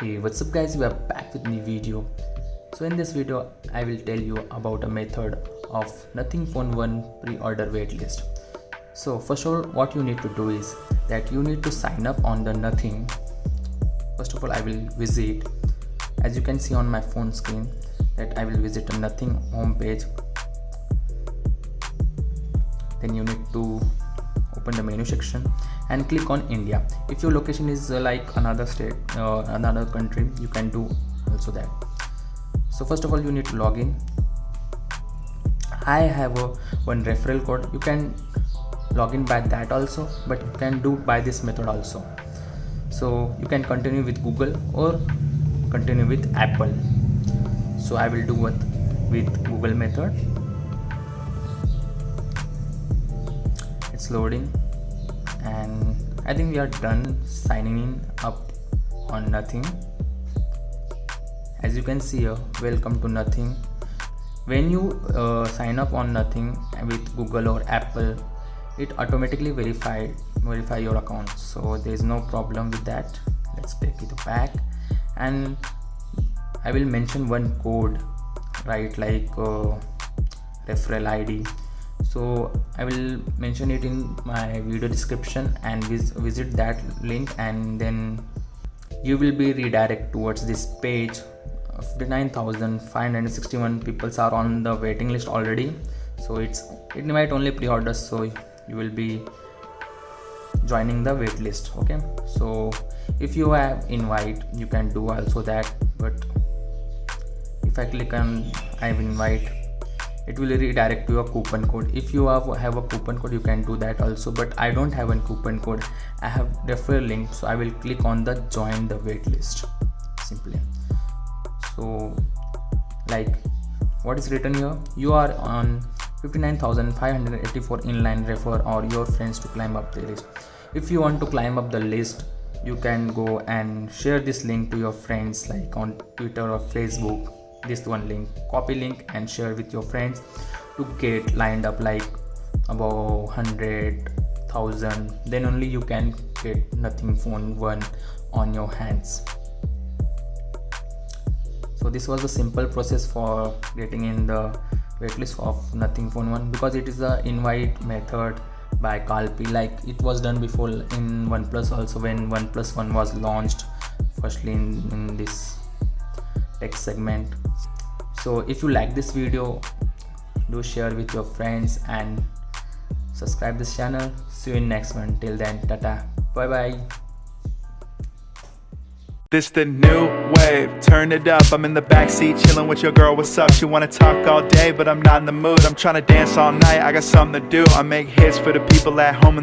Hey, what's up guys, we are back with new video. So in this video I will tell you about a method of Nothing Phone 1 pre-order waitlist. So first of all, what you need to do is that you need to sign up on the Nothing. First of all, I will visit, as you can see on my phone screen, that I will visit a Nothing homepage. Then you need to open the menu section and click on India. If your location is like another state, another country, you can do also that. So first of all, you need to log in. I have one referral code. You can log in by that also, but you can do by this method also. So you can continue with Google or continue with Apple. So I will do with Google method. It's loading, and I think we are done signing in up on Nothing. As you can see here, welcome to Nothing. When you sign up on Nothing with Google or Apple, it automatically verify your account, so there is no problem with that. Let's take it back, and I will mention one code, right, like referral ID. So I will mention it in my video description, and visit that link, and then you will be redirected towards this page. 59,561 people are on the waiting list already, so it invite only pre-orders, so you will be joining the wait list. Okay, so if you have invite, you can do also that, but if I click on I invite, it will redirect to a coupon code. If you have a coupon code, you can do that also, but I don't have a coupon code. I have referral link, so I will click on the join the waitlist simply. So like what is written here, you are on 59,584 inline, refer or your friends to climb up the list. If you want to climb up the list, you can go and share this link to your friends, like on Twitter or Facebook. This one link, copy link and share with your friends to get lined up like about 100,000. Then only you can get Nothing Phone 1 on your hands. So this was a simple process for getting in the waitlist of Nothing Phone 1, because it is a invite method by Kalpi, like it was done before in OnePlus also, when OnePlus 1 was launched firstly in this tech segment. So if you like this video, do share with your friends and subscribe this channel. See you in next one. Till then, tata, bye bye. This the new wave, turn it up. I'm in the backseat chilling with your girl, what's up? She wanna talk all day, but I'm not in the mood. I'm trying to dance all night, I got something to do. I make hits for the people at home.